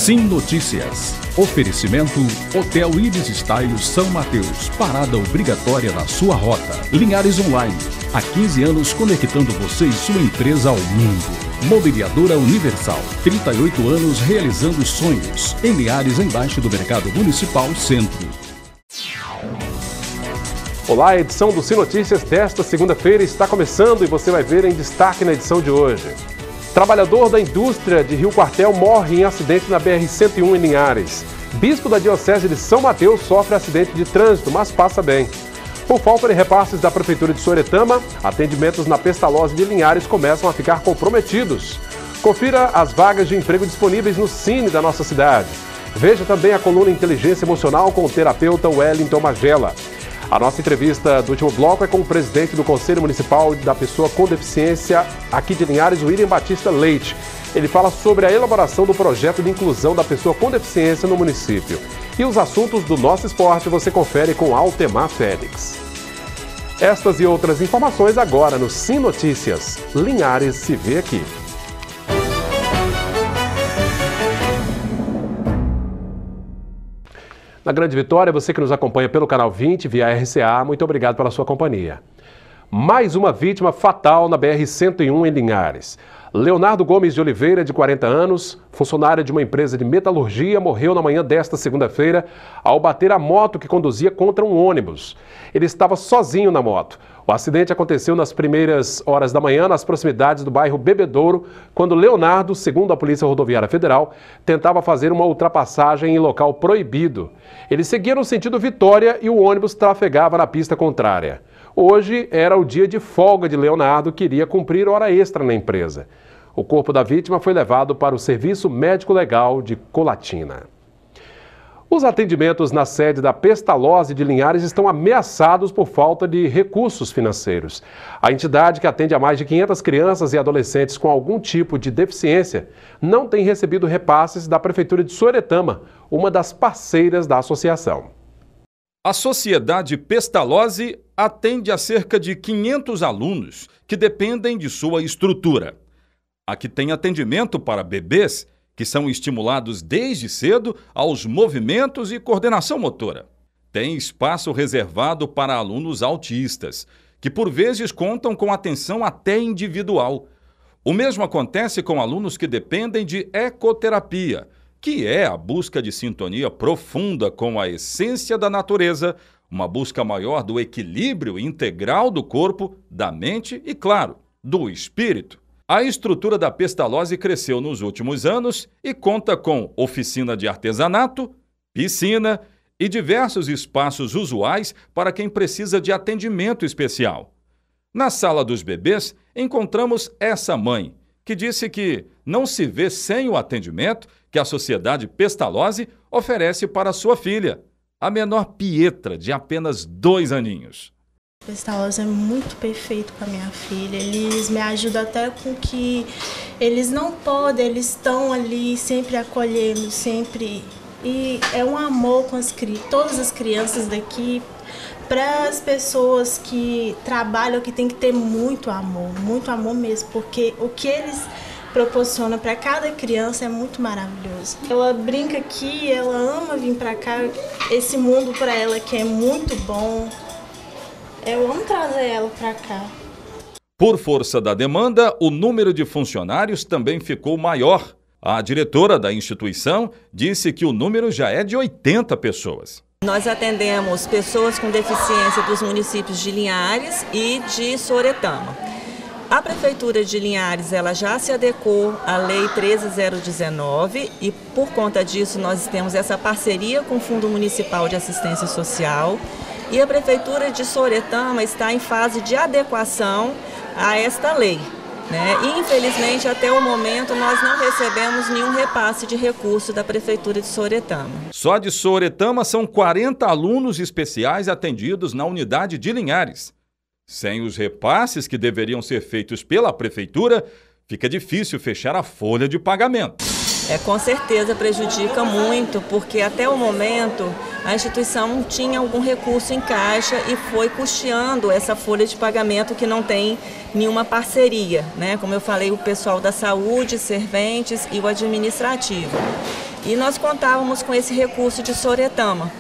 Sim Notícias. Oferecimento Hotel Ibis Style São Mateus. Parada obrigatória na sua rota. Linhares Online. Há 15 anos conectando você e sua empresa ao mundo. Mobiliadora Universal. 38 anos realizando sonhos. Em Linhares, embaixo do Mercado Municipal Centro. Olá, a edição do Sim Notícias desta segunda-feira está começando e você vai ver em destaque na edição de hoje. Trabalhador da indústria de Rio Quartel morre em acidente na BR-101 em Linhares. Bispo da Diocese de São Mateus sofre acidente de trânsito, mas passa bem. Por falta de repasses da Prefeitura de Soretama, atendimentos na Pestalozzi de Linhares começam a ficar comprometidos. Confira as vagas de emprego disponíveis no Cine da nossa cidade. Veja também a coluna Inteligência Emocional com o terapeuta Wellington Magela. A nossa entrevista do último bloco é com o presidente do Conselho Municipal da Pessoa com Deficiência aqui de Linhares, William Batista Leite. Ele fala sobre a elaboração do projeto de inclusão da pessoa com deficiência no município. E os assuntos do nosso esporte você confere com Altemar Félix. Estas e outras informações agora no Sim Notícias. Linhares se vê aqui. Na Grande Vitória, você que nos acompanha pelo canal 20 via RCA, muito obrigado pela sua companhia. Mais uma vítima fatal na BR-101 em Linhares. Leonardo Gomes de Oliveira, de 40 anos, funcionário de uma empresa de metalurgia, morreu na manhã desta segunda-feira ao bater a moto que conduzia contra um ônibus. Ele estava sozinho na moto. O acidente aconteceu nas primeiras horas da manhã, nas proximidades do bairro Bebedouro, quando Leonardo, segundo a Polícia Rodoviária Federal, tentava fazer uma ultrapassagem em local proibido. Ele seguia no sentido Vitória e o ônibus trafegava na pista contrária. Hoje era o dia de folga de Leonardo, que iria cumprir hora extra na empresa. O corpo da vítima foi levado para o Serviço Médico Legal de Colatina. Os atendimentos na sede da Pestalozzi de Linhares estão ameaçados por falta de recursos financeiros. A entidade, que atende a mais de 500 crianças e adolescentes com algum tipo de deficiência, não tem recebido repasses da Prefeitura de Soretama, uma das parceiras da associação. A Sociedade Pestalozzi atende a cerca de 500 alunos que dependem de sua estrutura. Aqui tem atendimento para bebês, que são estimulados desde cedo aos movimentos e coordenação motora. Tem espaço reservado para alunos autistas, que por vezes contam com atenção até individual. O mesmo acontece com alunos que dependem de ecoterapia, que é a busca de sintonia profunda com a essência da natureza, uma busca maior do equilíbrio integral do corpo, da mente e, claro, do espírito. A estrutura da Pestalozzi cresceu nos últimos anos e conta com oficina de artesanato, piscina e diversos espaços usuais para quem precisa de atendimento especial. Na sala dos bebês, encontramos essa mãe, que disse que não se vê sem o atendimento que a Sociedade Pestalozzi oferece para sua filha, a menor Pietra, de apenas 2 aninhos. Pestalozzi é muito perfeito com a minha filha, eles me ajudam até com que eles não podem, eles estão ali sempre acolhendo, sempre. E é um amor com todas as crianças daqui, para as pessoas que trabalham, que tem que ter muito amor mesmo, porque o que eles proporcionam para cada criança é muito maravilhoso. Ela brinca aqui, ela ama vir para cá, esse mundo para ela que é muito bom. Eu amo trazer ela para cá. Por força da demanda, o número de funcionários também ficou maior. A diretora da instituição disse que o número já é de 80 pessoas. Nós atendemos pessoas com deficiência dos municípios de Linhares e de Soretama. A Prefeitura de Linhares ela já se adequou à Lei 13.019 e, por conta disso, nós temos essa parceria com o Fundo Municipal de Assistência Social. E a Prefeitura de Soretama está em fase de adequação a esta lei, né? E, infelizmente, até o momento, nós não recebemos nenhum repasse de recurso da Prefeitura de Soretama. Só de Soretama são 40 alunos especiais atendidos na unidade de Linhares. Sem os repasses que deveriam ser feitos pela Prefeitura, fica difícil fechar a folha de pagamento. Com certeza prejudica muito, porque até o momento a instituição tinha algum recurso em caixa e foi custeando essa folha de pagamento que não tem nenhuma parceria, né? Como eu falei, o pessoal da saúde, serventes e o administrativo. E nós contávamos com esse recurso de Soretama.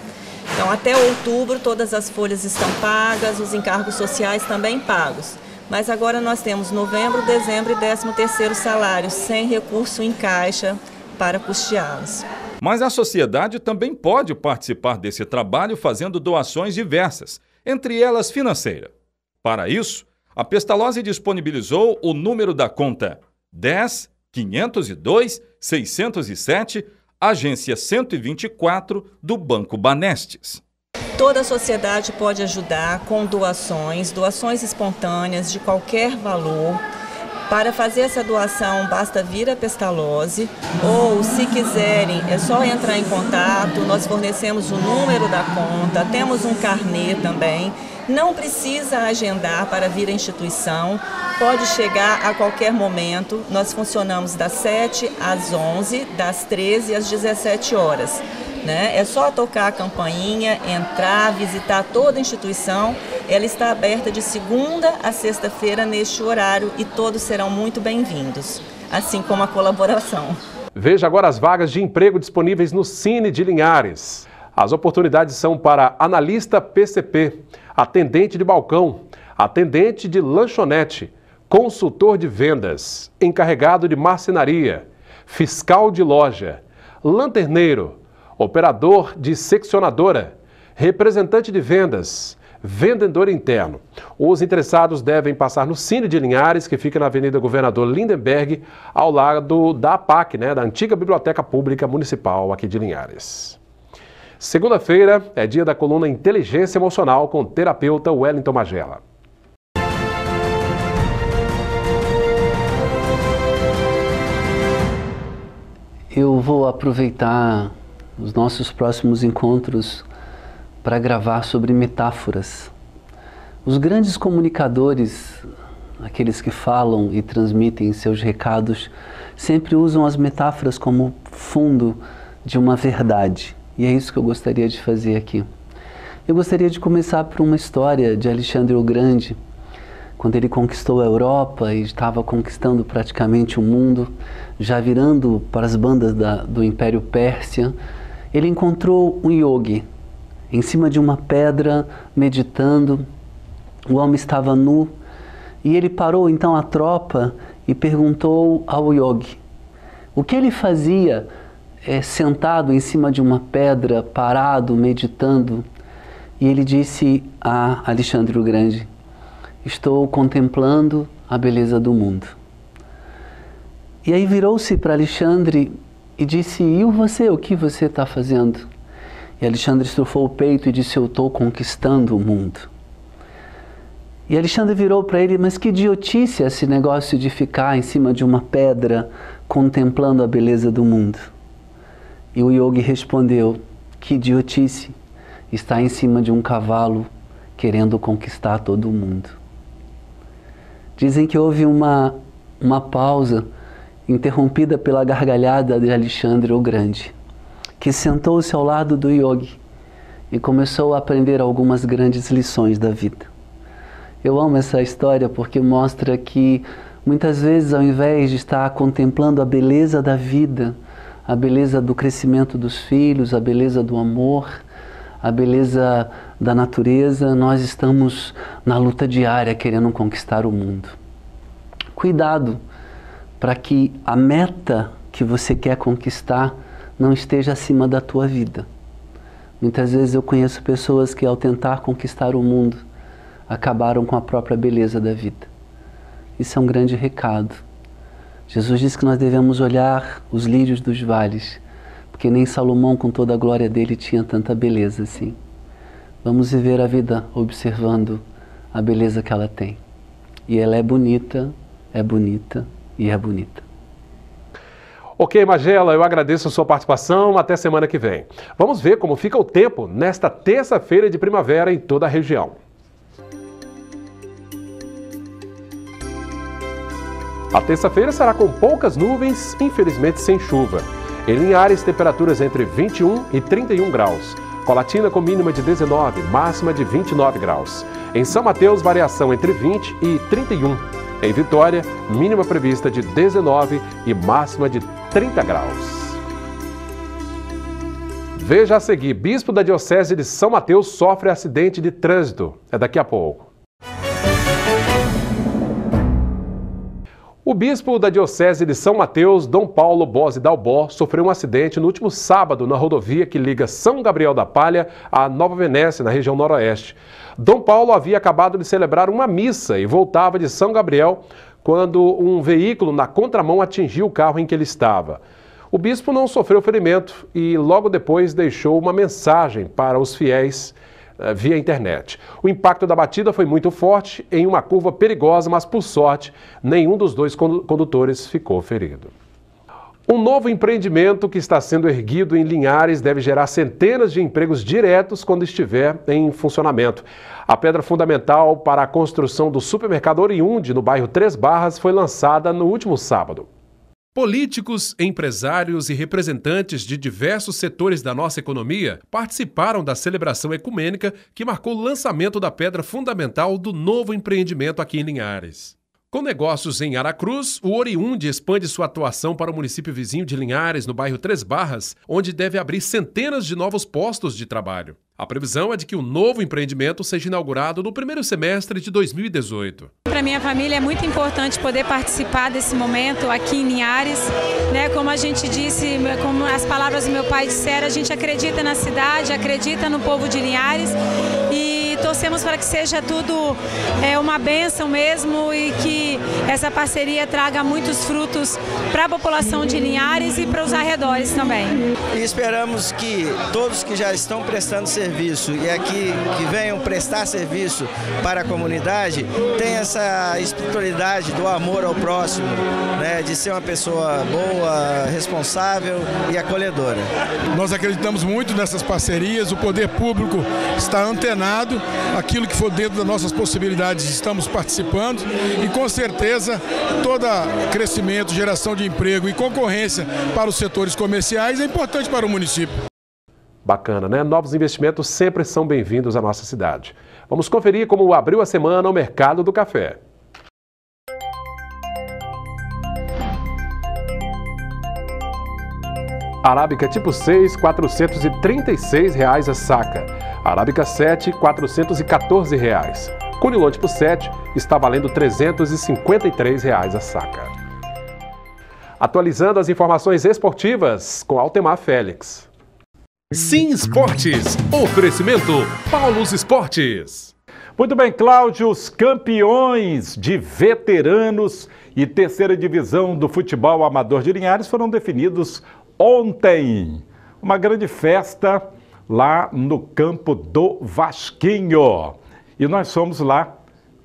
Então, até outubro, todas as folhas estão pagas, os encargos sociais também pagos. Mas agora nós temos novembro, dezembro e 13º salário, sem recurso em caixa para custeá-los. Mas a sociedade também pode participar desse trabalho fazendo doações diversas, entre elas financeira. Para isso, a Pestalozzi disponibilizou o número da conta 10.502.607, agência 124 do Banco Banestes. Toda a sociedade pode ajudar com doações espontâneas de qualquer valor. Para fazer essa doação, basta vir a Pestalozzi ou, se quiserem, é só entrar em contato. Nós fornecemos o número da conta, temos um carnê também. Não precisa agendar para vir à instituição, pode chegar a qualquer momento. Nós funcionamos das 7 às 11, das 13 às 17 horas. É só tocar a campainha, entrar, visitar toda a instituição. Ela está aberta de segunda a sexta-feira neste horário e todos serão muito bem-vindos, assim como a colaboração. Veja agora as vagas de emprego disponíveis no Cine de Linhares. As oportunidades são para analista PCP, atendente de balcão, atendente de lanchonete, consultor de vendas, encarregado de marcenaria, fiscal de loja, lanterneiro, operador de seccionadora, representante de vendas, vendedor interno. Os interessados devem passar no Cine de Linhares, que fica na Avenida Governador Lindenberg, ao lado da APAC, da antiga Biblioteca Pública Municipal aqui de Linhares. Segunda-feira é dia da coluna Inteligência Emocional com o terapeuta Wellington Magela. Eu vou aproveitar os nossos próximos encontros para gravar sobre metáforas. Os grandes comunicadores, aqueles que falam e transmitem seus recados, sempre usam as metáforas como fundo de uma verdade. E é isso que eu gostaria de fazer aqui. Eu gostaria de começar por uma história de Alexandre o Grande, quando ele conquistou a Europa e estava conquistando praticamente o mundo, já virando para as bandas do Império Pérsia. Ele encontrou um yogi em cima de uma pedra, meditando. O homem estava nu e ele parou então a tropa e perguntou ao yogi o que ele fazia sentado em cima de uma pedra, parado, meditando. E ele disse a Alexandre o Grande: estou contemplando a beleza do mundo. E aí virou-se para Alexandre e disse: e você, o que você está fazendo? E Alexandre estufou o peito e disse: eu estou conquistando o mundo. E Alexandre virou para ele: mas que idiotice esse negócio de ficar em cima de uma pedra contemplando a beleza do mundo. E o yogi respondeu: que idiotice estar em cima de um cavalo querendo conquistar todo o mundo. Dizem que houve uma pausa interrompida pela gargalhada de Alexandre o Grande, que sentou-se ao lado do yogi e começou a aprender algumas grandes lições da vida. Eu amo essa história porque mostra que muitas vezes, ao invés de estar contemplando a beleza da vida, a beleza do crescimento dos filhos, a beleza do amor, a beleza da natureza, nós estamos na luta diária querendo conquistar o mundo. Cuidado para que a meta que você quer conquistar não esteja acima da tua vida. Muitas vezes eu conheço pessoas que, ao tentar conquistar o mundo, acabaram com a própria beleza da vida. Isso é um grande recado. Jesus disse que nós devemos olhar os lírios dos vales, porque nem Salomão, com toda a glória dele, tinha tanta beleza assim. Vamos viver a vida observando a beleza que ela tem. E ela é bonita e é bonita. Ok, Magela, eu agradeço a sua participação. Até semana que vem. Vamos ver como fica o tempo nesta terça-feira de primavera em toda a região. A terça-feira será com poucas nuvens, infelizmente sem chuva. Em Linhares, temperaturas entre 21 e 31 graus. Colatina com mínima de 19, máxima de 29 graus. Em São Mateus, variação entre 20 e 31. Em Vitória, mínima prevista de 19 e máxima de 30 graus. Veja a seguir, bispo da Diocese de São Mateus sofre acidente de trânsito. É daqui a pouco. O bispo da Diocese de São Mateus, Dom Paulo Bose Dalbó, sofreu um acidente no último sábado na rodovia que liga São Gabriel da Palha a Nova Venécia, na região noroeste. Dom Paulo havia acabado de celebrar uma missa e voltava de São Gabriel quando um veículo na contramão atingiu o carro em que ele estava. O bispo não sofreu ferimento e logo depois deixou uma mensagem para os fiéis via internet. O impacto da batida foi muito forte em uma curva perigosa, mas por sorte, nenhum dos dois condutores ficou ferido. Um novo empreendimento que está sendo erguido em Linhares deve gerar centenas de empregos diretos quando estiver em funcionamento. A pedra fundamental para a construção do supermercado Oriundi, no bairro Três Barras, foi lançada no último sábado. Políticos, empresários e representantes de diversos setores da nossa economia participaram da celebração ecumênica que marcou o lançamento da pedra fundamental do novo empreendimento aqui em Linhares. Com negócios em Aracruz, o Oriundi expande sua atuação para o município vizinho de Linhares, no bairro Três Barras, onde deve abrir centenas de novos postos de trabalho. A previsão é de que o novo empreendimento seja inaugurado no primeiro semestre de 2018. Para minha família é muito importante poder participar desse momento aqui em Linhares. Como a gente disse, como as palavras do meu pai disseram, a gente acredita na cidade, acredita no povo de Linhares e torcemos para que seja tudo uma bênção mesmo e que essa parceria traga muitos frutos para a população de Linhares e para os arredores também. E esperamos que todos que já estão prestando serviço e aqui que venham prestar serviço para a comunidade tenham essa espiritualidade do amor ao próximo, de ser uma pessoa boa, responsável e acolhedora. Nós acreditamos muito nessas parcerias, o poder público está antenado, aquilo que for dentro das nossas possibilidades estamos participando e com certeza todo crescimento, geração de emprego e concorrência para os setores comerciais é importante para o município. Bacana, né? Novos investimentos sempre são bem-vindos à nossa cidade. Vamos conferir como abriu a semana o mercado do café. Arábica tipo 6, R$ 436 a saca. Arábica 7, R$ 414. Conilon tipo 7 está valendo R$ 353 a saca. Atualizando as informações esportivas com Altemar Félix. Sim Esportes, oferecimento Paulus Esportes. Muito bem, Cláudio, os campeões de veteranos e terceira divisão do futebol amador de Linhares foram definidos ontem. Uma grande festa lá no campo do Vasquinho. E nós fomos lá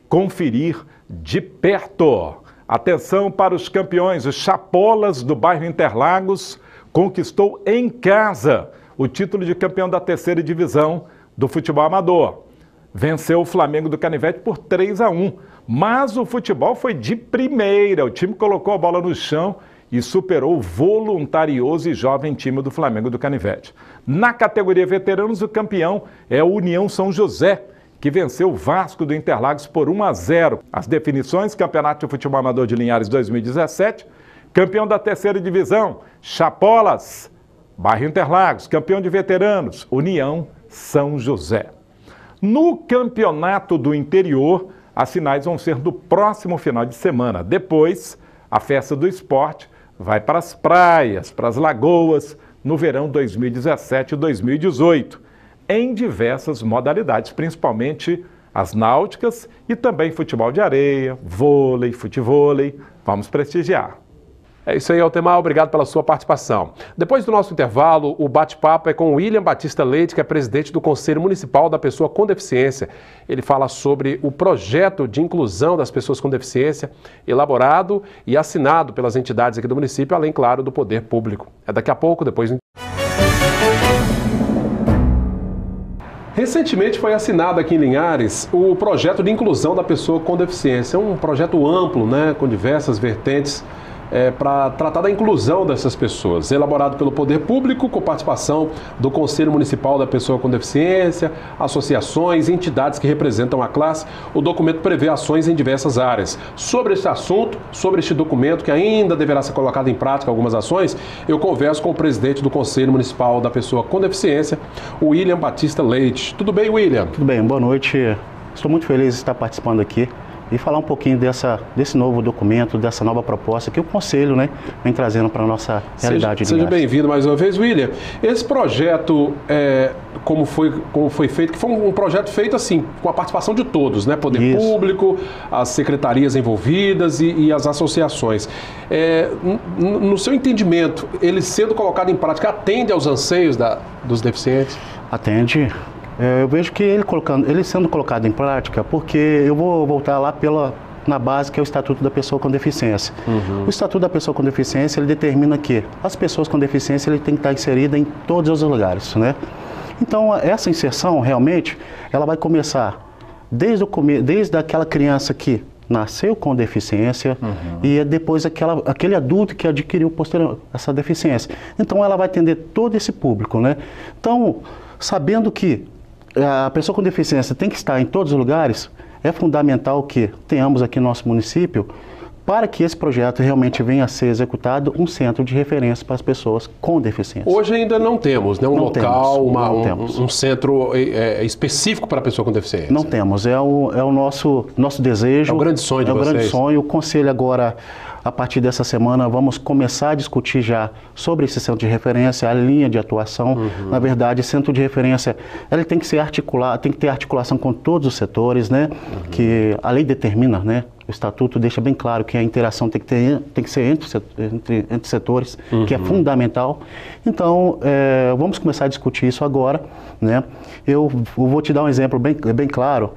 conferir de perto. Atenção para os campeões, os Chapolas do bairro Interlagos conquistou em casa o título de campeão da terceira divisão do futebol amador. Venceu o Flamengo do Canivete por 3-1, mas o futebol foi de primeira. O time colocou a bola no chão e superou o voluntarioso e jovem time do Flamengo do Canivete. Na categoria veteranos, o campeão é o União São José, que venceu o Vasco do Interlagos por 1-0. As definições: Campeonato de Futebol Amador de Linhares 2017, campeão da terceira divisão, Chapolas, bairro Interlagos, campeão de veteranos, União São José. No Campeonato do Interior, as finais vão ser do próximo final de semana. Depois, a Festa do Esporte vai para as praias, para as lagoas, no verão 2017 e 2018, em diversas modalidades, principalmente as náuticas e também futebol de areia, vôlei, futevôlei. Vamos prestigiar. É isso aí, Altemar. Obrigado pela sua participação. Depois do nosso intervalo, o bate-papo é com William Batista Leite, que é presidente do Conselho Municipal da Pessoa com Deficiência. Ele fala sobre o projeto de inclusão das pessoas com deficiência, elaborado e assinado pelas entidades aqui do município, além, claro, do poder público. É daqui a pouco, depois do... Recentemente foi assinado aqui em Linhares o projeto de inclusão da pessoa com deficiência. É um projeto amplo, com diversas vertentes, para tratar da inclusão dessas pessoas, elaborado pelo Poder Público, com participação do Conselho Municipal da Pessoa com Deficiência, associações e entidades que representam a classe. O documento prevê ações em diversas áreas. Sobre esse assunto, sobre este documento, que ainda deverá ser colocado em prática algumas ações, eu converso com o presidente do Conselho Municipal da Pessoa com Deficiência, o William Batista Leite. Tudo bem, William? Tudo bem, boa noite. Estou muito feliz de estar participando aqui e falar um pouquinho desse novo documento, dessa nova proposta que o Conselho, né, vem trazendo para a nossa realidade. Seja bem-vindo mais uma vez, William. Esse projeto, como foi feito, que foi um projeto feito assim, com a participação de todos, né? Poder Público, as secretarias envolvidas e as associações. No seu entendimento, ele sendo colocado em prática, atende aos anseios dos deficientes? Atende. Eu vejo que ele sendo colocado em prática, porque eu vou voltar lá na base, que é o Estatuto da Pessoa com Deficiência. O Estatuto da Pessoa com Deficiência, ele determina que as pessoas com deficiência ele tem que estar inserida em todos os lugares, né? Então, essa inserção, realmente, ela vai começar desde aquela criança que nasceu com deficiência e depois aquele adulto que adquiriu essa deficiência. Então, ela vai atender todo esse público, né? Então, sabendo que a pessoa com deficiência tem que estar em todos os lugares, é fundamental que tenhamos aqui no nosso município, para que esse projeto realmente venha a ser executado, um centro de referência para as pessoas com deficiência. Hoje ainda não temos, né? Um centro específico para a pessoa com deficiência. Não temos, é o nosso desejo. É o grande sonho de vocês. É o grande sonho. O Conselho agora, a partir dessa semana, vamos começar a discutir já sobre esse centro de referência, a linha de atuação. Na verdade, centro de referência, ele tem que ser articulado, tem que ter articulação com todos os setores, né? Que a lei determina, né? O Estatuto deixa bem claro que a interação tem que ser entre setores, que é fundamental. Então, vamos começar a discutir isso agora, né? Eu vou te dar um exemplo bem claro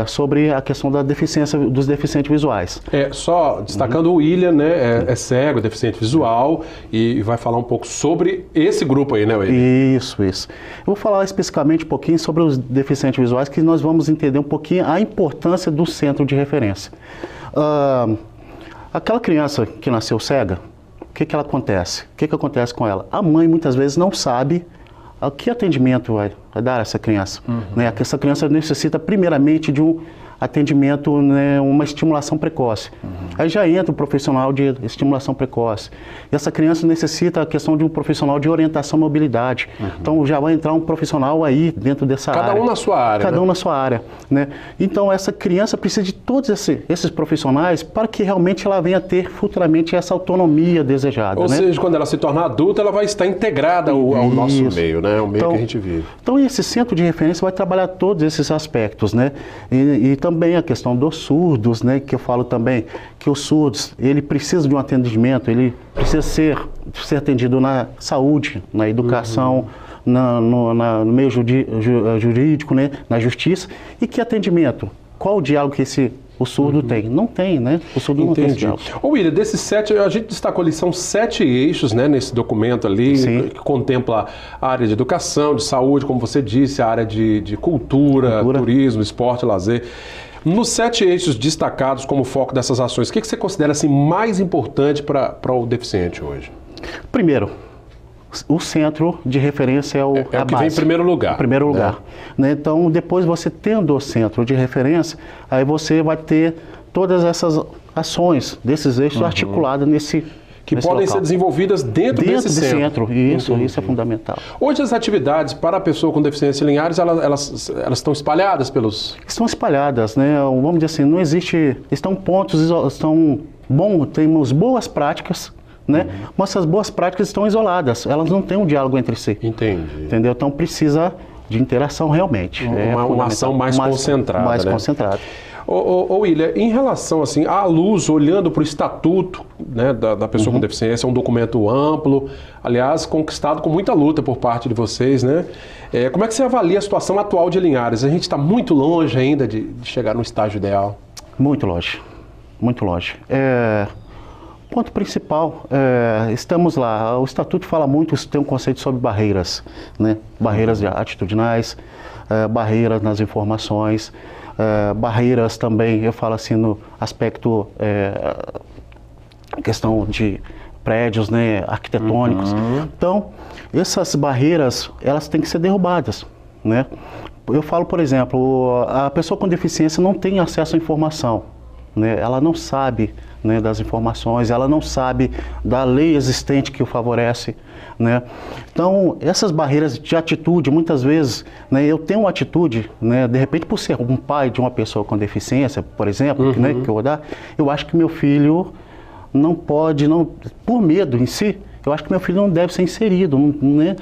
sobre a questão da deficiência dos deficientes visuais. Só destacando o William, né? É cego, deficiente visual, e vai falar um pouco sobre esse grupo aí, né, William? Isso. Eu vou falar especificamente um pouquinho sobre os deficientes visuais, que nós vamos entender um pouquinho a importância do centro de referência. Aquela criança que nasceu cega, o que acontece? O que acontece com ela? A mãe muitas vezes não sabe que atendimento vai dar a essa criança. Né? Essa criança necessita primeiramente de um atendimento, né, uma estimulação precoce. Aí já entra o profissional de estimulação precoce. E essa criança necessita a questão de um profissional de orientação e mobilidade. Então já vai entrar um profissional aí dentro dessa área. Cada um na sua área. Cada um na sua área. Né? Então essa criança precisa de todos esses profissionais para que realmente ela venha ter futuramente essa autonomia desejada. Ou seja, quando ela se tornar adulta, ela vai estar integrada ao nosso meio, né? O meio que a gente vive. Então esse centro de referência vai trabalhar todos esses aspectos, né? E também a questão dos surdos, né, que eu falo também que os surdos, ele precisa de um atendimento, ele precisa ser atendido na saúde, na educação, no meio jurídico, né, na justiça. E que atendimento? Qual o diálogo que o surdo tem? Não tem, né? O surdo não tem esse diálogo. Ô William, desses 7, a gente destacou ali, são 7 eixos, né, nesse documento ali, que contempla a área de educação, de saúde, como você disse, a área de cultura, turismo, esporte, lazer. Nos 7 eixos destacados como foco dessas ações, o que você considera assim, mais importante para o deficiente hoje? Primeiro, o centro de referência é o que base. Vem em primeiro lugar. Em primeiro lugar. Né? Então, depois você tendo o centro de referência, aí você vai ter todas essas ações desses eixos articuladas nesse que podem ser desenvolvidas dentro desse centro. Isso é fundamental. Hoje as atividades para a pessoa com deficiência em Linhares, elas estão espalhadas pelos... Estão espalhadas, né? Vamos dizer assim, não existe... Temos boas práticas, né? Mas essas boas práticas estão isoladas, elas não têm um diálogo entre si. Entendi. Entendeu? Então precisa de interação realmente. Uma ação mais concentrada. Mais concentrada. Ô William, em relação assim, à luz, olhando para o Estatuto, né, da pessoa com deficiência, é um documento amplo, aliás, conquistado com muita luta por parte de vocês, né? Como é que você avalia a situação atual de Linhares? A gente está muito longe ainda de chegar no estágio ideal? Muito longe, muito longe. Ponto principal, estamos lá, o Estatuto fala muito, tem um conceito sobre barreiras, né? Barreiras atitudinais, barreiras nas informações, barreiras também, eu falo assim, no aspecto questão de prédios, né, arquitetônicos. Então, essas barreiras, elas têm que ser derrubadas, né? Eu falo, por exemplo, a pessoa com deficiência não tem acesso à informação, né? Ela não sabe, né, das informações, ela não sabe da lei existente que o favorece, né? Então, essas barreiras de atitude, muitas vezes, né, eu tenho uma atitude, né, de repente por ser um pai de uma pessoa com deficiência, por exemplo, né, que eu vou dar, eu acho que meu filho não pode, por medo em si, eu acho que meu filho não deve ser inserido, né,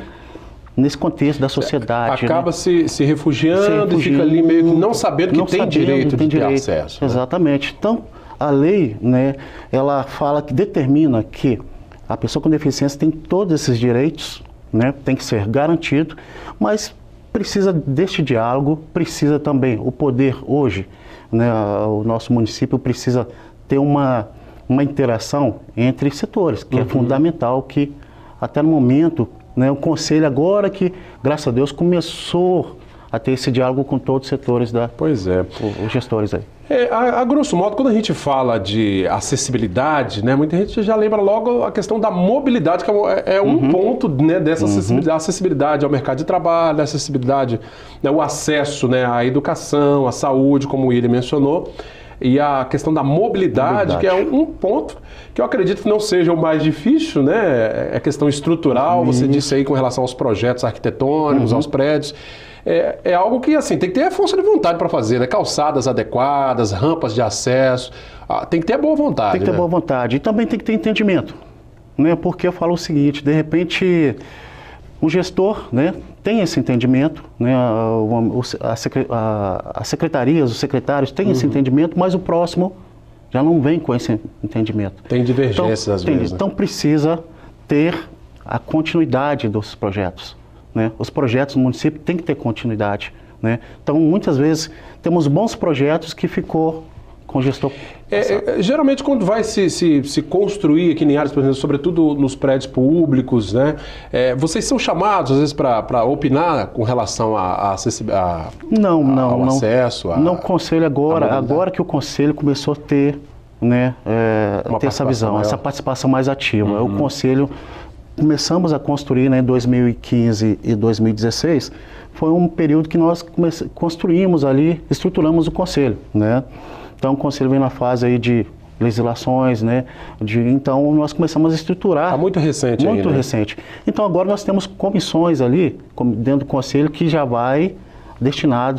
nesse contexto da sociedade. Acaba, né? se refugiando e fica ali meio que não sabendo que tem direito de ter acesso. Né? Exatamente. Então, a lei, né, ela fala que determina que a pessoa com deficiência tem todos esses direitos, né, tem que ser garantido, mas precisa deste diálogo, precisa também o poder hoje, né, o nosso município precisa ter uma interação entre setores, que é fundamental, que até no momento, né, o Conselho agora que, graças a Deus, começou a ter esse diálogo com todos os setores, os gestores aí. A grosso modo, quando a gente fala de acessibilidade, né, muita gente já lembra logo a questão da mobilidade, que é um ponto, né, dessa acessibilidade ao mercado de trabalho, acessibilidade, né, o acesso, né, à educação, à saúde, como o William mencionou, e a questão da mobilidade, que é um ponto que eu acredito que não seja o mais difícil, né, é questão estrutural, você disse aí com relação aos projetos arquitetônicos, aos prédios. É algo que, assim, tem que ter força de vontade para fazer, né? Calçadas adequadas, rampas de acesso, tem que ter boa vontade. Tem que ter boa vontade e também tem que ter entendimento, né? Porque eu falo o seguinte, de repente, um gestor, né, tem esse entendimento, né? As secretarias, os secretários têm esse entendimento, mas o próximo já não vem com esse entendimento. Tem divergências às vezes. Então precisa ter a continuidade dos projetos. Né? Os projetos do município têm que ter continuidade, né? Então, muitas vezes, temos bons projetos que ficou com o gestor. Geralmente, quando vai se construir aqui em Linhares, por exemplo, sobretudo nos prédios públicos, né? Vocês são chamados, às vezes, para opinar com relação ao acesso? Não, o Conselho agora que o Conselho começou a ter, né, ter essa visão, maior. Essa participação mais ativa. O Conselho... Começamos a construir, né, em 2015 e 2016, foi um período que nós construímos ali, estruturamos o Conselho, né? Então o Conselho vem na fase aí de legislações, né? Então nós começamos a estruturar. Está muito recente Muito aí, né? recente. Então agora nós temos comissões ali, dentro do Conselho, que já vai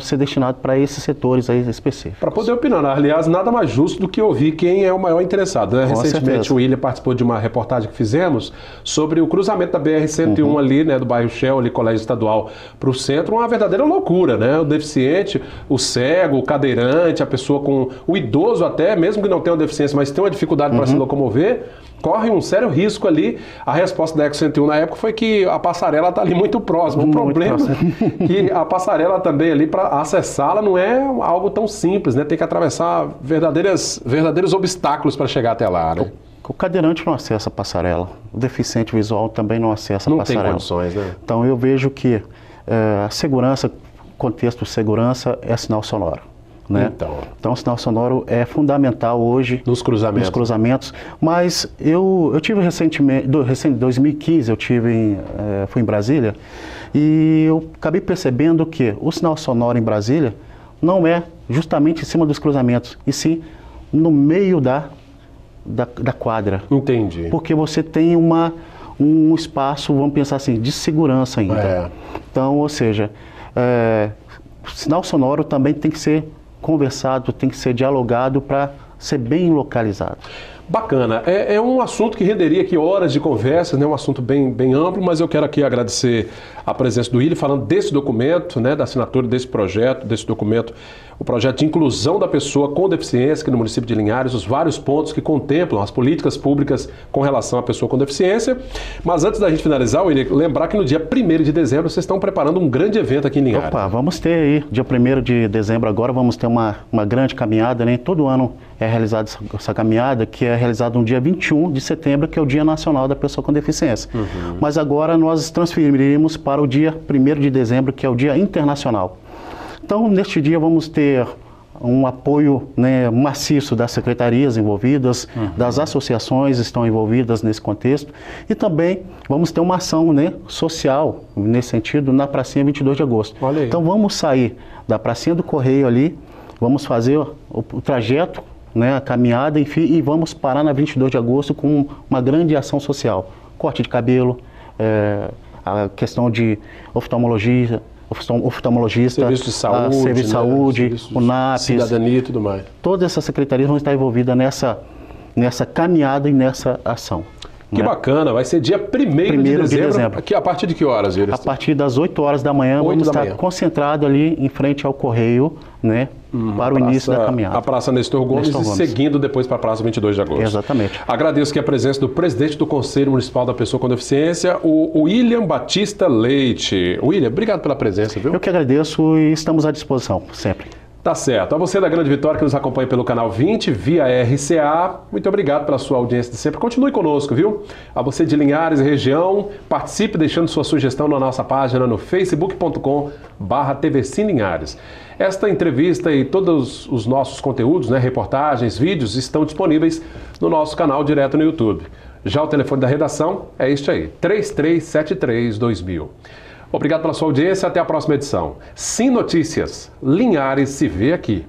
ser destinado para esses setores aí específicos. Para poder opinar, aliás, nada mais justo do que ouvir quem é o maior interessado, né? Recentemente o William participou de uma reportagem que fizemos sobre o cruzamento da BR-101 ali, né, do bairro Shell, ali, Colégio Estadual, para o centro, uma verdadeira loucura, né? O deficiente, o cego, o cadeirante, a pessoa com... o idoso até, mesmo que não tenha uma deficiência, mas tem uma dificuldade para se locomover, corre um sério risco ali. A resposta da ECO-101 na época foi que a passarela está ali muito próxima. O problema é que a passarela também ali, para acessá-la, não é algo tão simples, né? Tem que atravessar verdadeiros obstáculos para chegar até lá, né? O cadeirante não acessa a passarela, o deficiente visual também não acessa a passarela. Não tem condições, né? Então eu vejo que a segurança, contexto de segurança, é sinal sonoro. Né? Então o sinal sonoro é fundamental hoje nos cruzamentos. Mas eu tive recentemente, em 2015, fui em Brasília e eu acabei percebendo que o sinal sonoro em Brasília não é justamente em cima dos cruzamentos, e sim no meio da quadra. Entendi. Porque você tem um espaço, vamos pensar assim, de segurança ainda. Então, ou seja, o sinal sonoro também tem que ser conversado, tem que ser dialogado para ser bem localizado. Bacana. É um assunto que renderia aqui horas de conversa, né? Um assunto bem amplo, mas eu quero aqui agradecer a presença do William, falando desse documento, né? Da assinatura desse projeto, desse documento, o projeto de inclusão da pessoa com deficiência aqui no município de Linhares, os vários pontos que contemplam as políticas públicas com relação à pessoa com deficiência. Mas antes da gente finalizar, William, lembrar que no dia 1º de dezembro vocês estão preparando um grande evento aqui em Linhares. Vamos ter aí, dia 1º de dezembro agora, vamos ter uma grande caminhada, né? Todo ano é realizada essa caminhada, que é realizada no dia 21 de setembro, que é o Dia Nacional da Pessoa com Deficiência. Mas agora nós transferiremos para o dia 1º de dezembro, que é o Dia Internacional. Então, neste dia vamos ter um apoio, né, maciço das secretarias envolvidas, das associações estão envolvidas nesse contexto, e também vamos ter uma ação, né, social, nesse sentido, na pracinha 22 de agosto. Olha aí. Então vamos sair da pracinha do Correio ali, vamos fazer o trajeto, né, a caminhada, enfim, e vamos parar na 22 de agosto com uma grande ação social. Corte de cabelo, a questão de oftalmologista, serviço de saúde, serviço de saúde, o NAPES, cidadania e tudo mais. Todas essas secretarias vão estar envolvidas nessa caminhada e nessa ação. Que bacana, vai ser dia 1º de dezembro. Aqui, a partir de que horas, Yuri? A partir das 8 horas da manhã, vamos estar concentrados ali em frente ao Correio, né, para o início da caminhada. A Praça Nestor Gomes e seguindo depois para a Praça 22 de agosto. Exatamente. Agradeço aqui a presença do presidente do Conselho Municipal da Pessoa com Deficiência, o William Batista Leite. William, obrigado pela presença, viu? Eu que agradeço e estamos à disposição, sempre. Tá certo. A você da Grande Vitória que nos acompanha pelo canal 20, via RCA, muito obrigado pela sua audiência de sempre. Continue conosco, viu? A você de Linhares e região, participe deixando sua sugestão na nossa página no facebook.com/TVC Linhares. Esta entrevista e todos os nossos conteúdos, né, reportagens, vídeos, estão disponíveis no nosso canal direto no YouTube. Já o telefone da redação é este aí, 3373-2000. Obrigado pela sua audiência, até a próxima edição. Sim Notícias, Linhares se vê aqui.